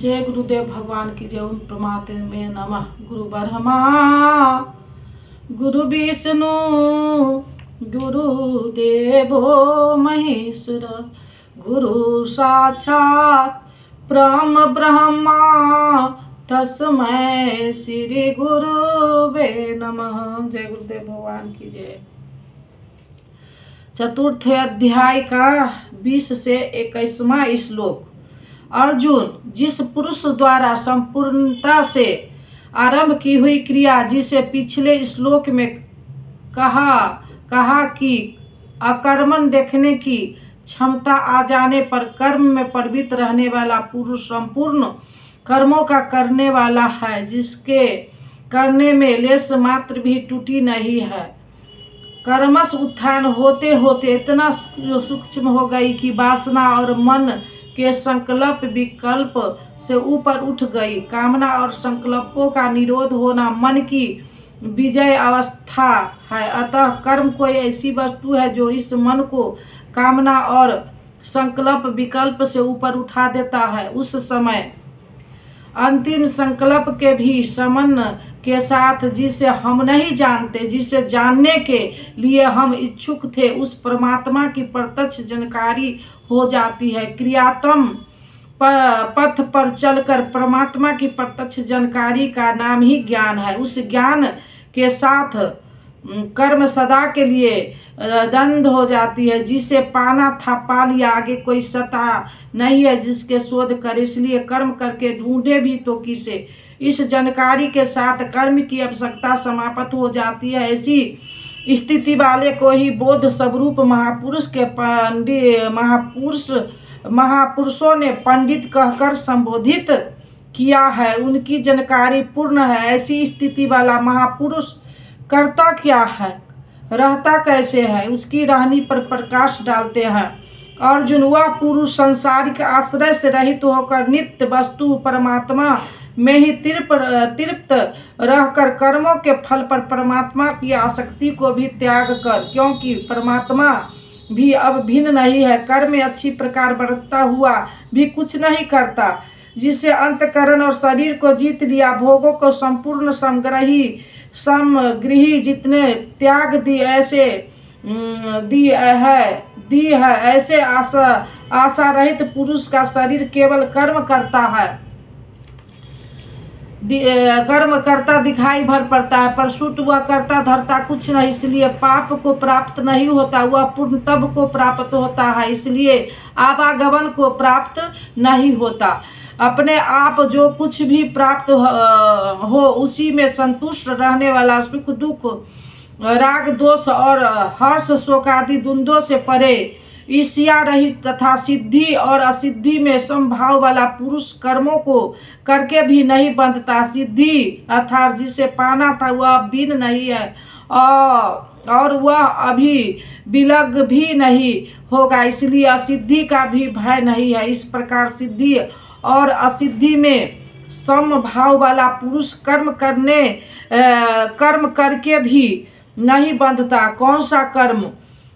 जय गुरुदेव भगवान की जय। ओम परमात्मे नमः। गुरु ब्रह्मा गुरु विष्णु गुरुदेवो महेश्वर गुरु साक्षात परम ब्रह्मा तस्मै श्री गुरुवे नमः। जय गुरुदेव भगवान की जय। चतुर्थ अध्याय का 20 से 21वां श्लोक। अर्जुन, जिस पुरुष द्वारा संपूर्णता से आरंभ की हुई क्रिया, जिसे पिछले श्लोक में कहा कि अकर्मण देखने की क्षमता आ जाने पर कर्म में प्रवृत्त रहने वाला पुरुष संपूर्ण कर्मों का करने वाला है, जिसके करने में लेश मात्र भी त्रुटि नहीं है। कर्मश उत्थान होते होते इतना सूक्ष्म हो गई कि वासना और मन के संकल्प विकल्प से ऊपर उठ गई। कामना और संकल्पों का निरोध होना मन की विजय अवस्था है। अतः कर्म कोई ऐसी वस्तु है जो इस मन को कामना और संकल्प विकल्प से ऊपर उठा देता है। उस समय अंतिम संकल्प के भी समन के साथ, जिसे हम नहीं जानते, जिसे जानने के लिए हम इच्छुक थे, उस परमात्मा की प्रत्यक्ष जानकारी हो जाती है। क्रियात्म पथ पर चलकर परमात्मा की प्रत्यक्ष जानकारी का नाम ही ज्ञान है। उस ज्ञान के साथ कर्म सदा के लिए दंड हो जाती है। जिसे पाना था पा लिया, आगे कोई सता नहीं है जिसके शोध कर। इसलिए कर्म करके ढूंढे भी तो किसे। इस जानकारी के साथ कर्म की आवश्यकता समाप्त हो जाती है। ऐसी स्थिति वाले को ही बोध स्वरूप महापुरुषों ने पंडित कहकर संबोधित किया है। उनकी जानकारी पूर्ण है। ऐसी स्थिति वाला महापुरुष करता क्या है, रहता कैसे है, उसकी रहनी पर प्रकाश डालते हैं। अर्जुन, वह पुरुष संसारिक आश्रय से रहित होकर नित्य वस्तु परमात्मा में ही तृप्त रहकर कर्मों के फल पर परमात्मा की आसक्ति को भी त्याग कर, क्योंकि परमात्मा भी अब भिन्न नहीं है, कर्म में अच्छी प्रकार बरतता हुआ भी कुछ नहीं करता। जिसे अंतकरण और शरीर को जीत लिया, भोगों को संपूर्ण समग्रही जितने त्याग दी है, ऐसे आशा रहित पुरुष का शरीर केवल कर्म करता दिखाई भर पड़ता है, पर शुद्ध वह करता धरता कुछ नहीं। इसलिए पाप को प्राप्त नहीं होता, वह पूर्ण तब को प्राप्त होता है। इसलिए आवागमन को प्राप्त नहीं होता। अपने आप जो कुछ भी प्राप्त हो उसी में संतुष्ट रहने वाला, सुख दुख राग दोष और हर्ष शोक आदि द्वंद्वों से परे, ईर्ष्या रहित तथा सिद्धि और असिद्धि में समभाव वाला पुरुष कर्मों को करके भी नहीं बंधता। सिद्धि अर्थात जिसे पाना था वह बीन नहीं है और वह अभी विलग भी नहीं होगा, इसलिए असिद्धि का भी भय नहीं है। इस प्रकार सिद्धि और असिद्धि में समभाव वाला पुरुष कर्म करके भी नहीं बंधता। कौन सा कर्म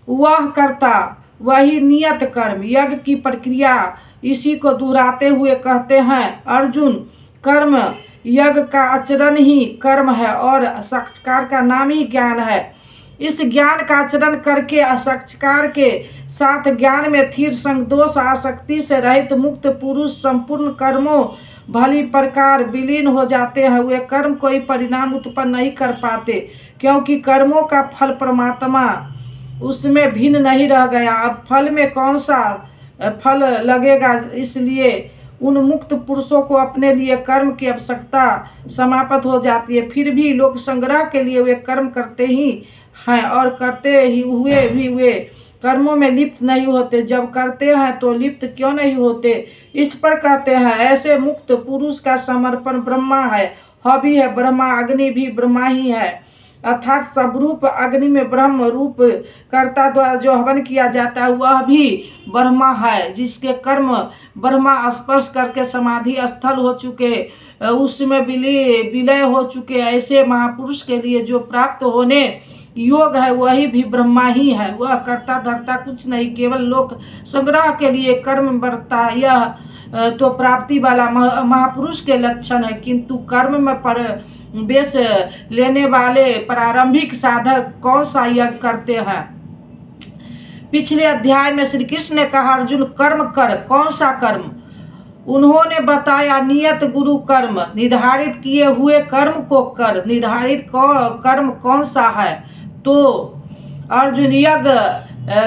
वह करता, वही नियत कर्म, यज्ञ की प्रक्रिया। इसी को दोहराते हुए कहते हैं, अर्जुन, कर्म यज्ञ का आचरण ही कर्म है और साक्षात्कार का नाम ही ज्ञान है। इस ज्ञान का आचरण करके साक्षात्कार के साथ ज्ञान में स्थिर संगदोष आसक्ति से रहित मुक्त पुरुष संपूर्ण कर्मों भली प्रकार विलीन हो जाते हैं। वे कर्म कोई परिणाम उत्पन्न नहीं कर पाते, क्योंकि कर्मों का फल परमात्मा उसमें भिन्न नहीं रह गया। अब फल में कौन सा फल लगेगा, इसलिए उन मुक्त पुरुषों को अपने लिए कर्म की आवश्यकता समाप्त हो जाती है। फिर भी लोक संग्रह के लिए वे कर्म करते ही हैं और करते ही हुए भी वे कर्मों में लिप्त नहीं होते। जब करते हैं तो लिप्त क्यों नहीं होते, इस पर कहते हैं, ऐसे मुक्त पुरुष का समर्पण ब्रह्मा है। हवि है ब्रह्मा, अग्नि भी ब्रह्मा ही है, अर्थात स्वरूप अग्नि में ब्रह्म रूप कर्ता द्वारा जो हवन किया जाता है वह भी ब्रह्मा है। जिसके कर्म ब्रह्मा स्पर्श करके समाधि स्थल हो चुके, उसमें विलय हो चुके, ऐसे महापुरुष के लिए जो प्राप्त होने योग है वही भी ब्रह्मा ही है। वह करता धरता कुछ नहीं, केवल लोक संग्रह के लिए कर्म बरता है। यह तो प्राप्ति वाला महापुरुष के लक्षण है। किंतु कर्म में प्रवेश लेने वाले प्रारंभिक साधक कौन सा यज्ञ करते हैं? पिछले अध्याय में श्री कृष्ण ने कहा, अर्जुन कर्म कर। कौन सा कर्म? उन्होंने बताया, नियत गुरु कर्म, निर्धारित किए हुए कर्म को कर। निर्धारित कर्म कौन सा है? तो अर्जुन, यज्ञ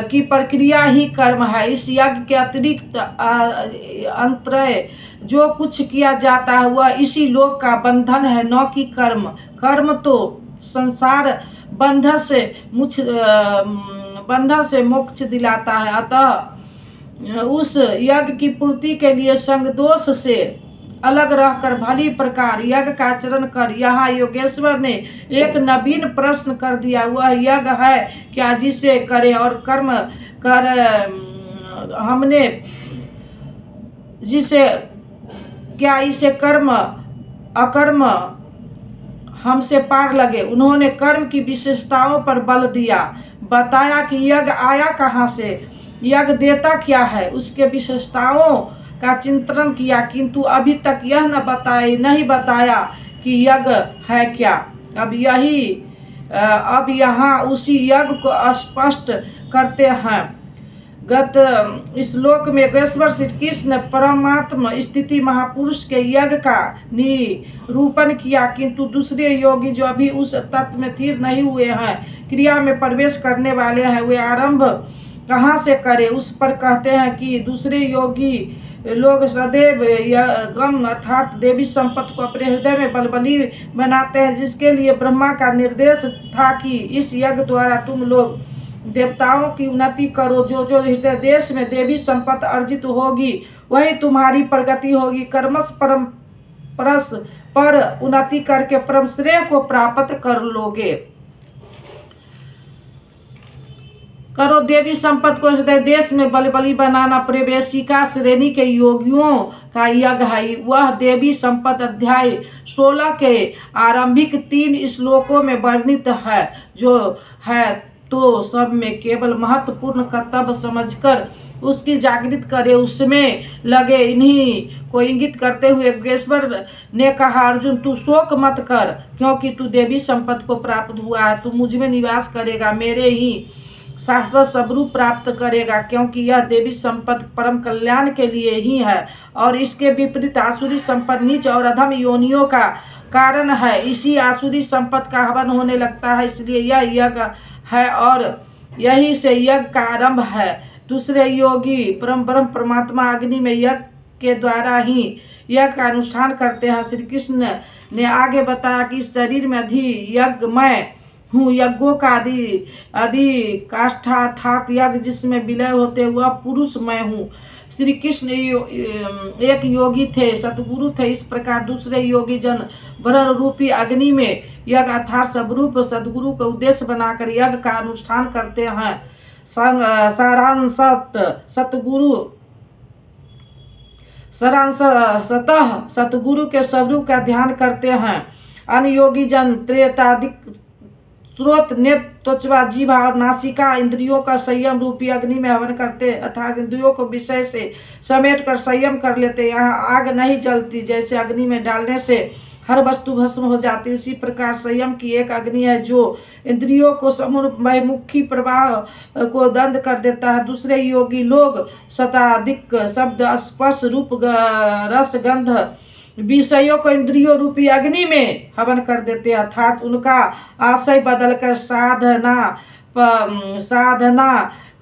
की प्रक्रिया ही कर्म है। इस यज्ञ के अतिरिक्त अंतरय जो कुछ किया जाता है वह इसी लोक का बंधन है, न कि कर्म। कर्म तो संसार बंधन से मोक्ष दिलाता है। अतः उस यज्ञ की पूर्ति के लिए संग दोष से अलग रहकर भली प्रकार यज्ञ का आचरण कर। यहाँ योगेश्वर ने एक नवीन प्रश्न कर दिया, वह यज्ञ है क्या जिसे करे और कर्म कर हमने जिसे क्या इसे कर्म अकर्म हमसे पार लगे। उन्होंने कर्म की विशेषताओं पर बल दिया, बताया कि यज्ञ आया कहाँ से, यज्ञ देता क्या है, उसके विशेषताओं का चिंतन किया। किंतु अभी तक यह नहीं बताया कि यज्ञ है क्या। अब यहाँ उसी यज्ञ को स्पष्ट करते हैं। गत श्लोक में योगेश्वर श्री कृष्ण परमात्म स्थिति महापुरुष के यज्ञ का निरूपण किया। किंतु दूसरे योगी जो अभी उस तत्व में स्थिर नहीं हुए हैं, क्रिया में प्रवेश करने वाले हैं, वे आरंभ कहाँ से करें, उस पर कहते हैं कि दूसरे योगी लोग सदैव गम अर्थात देवी संपत्ति को अपने हृदय में बलबली बनाते हैं, जिसके लिए ब्रह्मा का निर्देश था कि इस यज्ञ द्वारा तुम लोग देवताओं की उन्नति करो। जो हृदय देश में देवी संपत्ति अर्जित होगी वही तुम्हारी प्रगति होगी। कर्मस परम परस पर उन्नति करके परम श्रेय को प्राप्त कर लोगे। करो देवी संपत्ति को हृदय देश में बलबली बनाना प्रवेशिका श्रेणी के योगियों का यज्ञ है। वह देवी संपत्ति अध्याय 16 के आरंभिक 3 श्लोकों में वर्णित है। जो है तो सब में केवल महत्वपूर्ण कर्तव्य समझकर उसकी जागृत करे, उसमें लगे। इन्हीं को इंगित करते हुए योगेश्वर ने कहा, अर्जुन तू शोक मत कर, क्योंकि तू देवी संपत्ति को प्राप्त हुआ है। तू मुझ में निवास करेगा, मेरे ही शाश्वत स्वरूप प्राप्त करेगा, क्योंकि यह देवी संपत्ति परम कल्याण के लिए ही है और इसके विपरीत आसुरी संपत्ति नीच और अधम योनियों का कारण है। इसी आसुरी संपत्ति का हवन होने लगता है, इसलिए यह यज्ञ है और यही से यज्ञ का आरंभ है। दूसरे योगी परम परमात्मा अग्नि में यज्ञ के द्वारा ही यज्ञ का अनुष्ठान करते हैं। श्री कृष्ण ने आगे बताया कि इस शरीर में यज्ञ मैं हूँ, यज्ञों का आदि काष्ठा अर्थात यज्ञ जिसमें विलय होते वह पुरुष मैं हूँ। श्री कृष्ण एक योगी थे, सतगुरु थे। इस प्रकार दूसरे योगी जन वर्ण रूपी अग्नि में यज्ञ अर्थात स्वरूप सदगुरु का उद्देश्य बनाकर यज्ञ का अनुष्ठान करते हैं। सारांशतः सतगुरु के स्वरूप का ध्यान करते हैं। अन्य योगी जन त्रेतादिक स्रोत नेत्र त्वचा जीवा और नासिका इंद्रियों का संयम रूपी अग्नि में हवन करते, अर्थात इंद्रियों को विषय से समेट कर संयम कर लेते। यहाँ आग नहीं जलती, जैसे अग्नि में डालने से हर वस्तु भस्म हो जाती, उसी प्रकार संयम की एक अग्नि है जो इंद्रियों को समूहमुखी प्रवाह को दंड कर देता है। दूसरे योगी लोग शताधिक शब्द स्पर्श रूप रस गंध विषयों को इंद्रियों रूपी अग्नि में हवन कर देते, अर्थात उनका आशय बदलकर साधना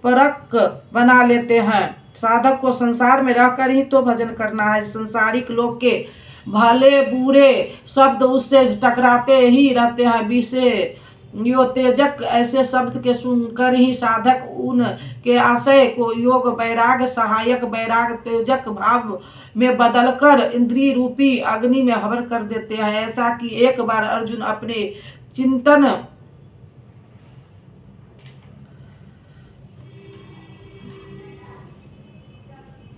परक बना लेते हैं। साधक को संसार में रहकर ही तो भजन करना है। संसारिक लोग के भले बुरे शब्द उससे टकराते ही रहते हैं। विषय यो तेजक ऐसे शब्द के सुनकर ही साधक उनके आशय को योग वैराग सहायक वैराग तेजक भाव में बदलकर इंद्रिय रूपी अग्नि में हवन कर देते हैं। ऐसा कि एक बार अर्जुन अपने चिंतन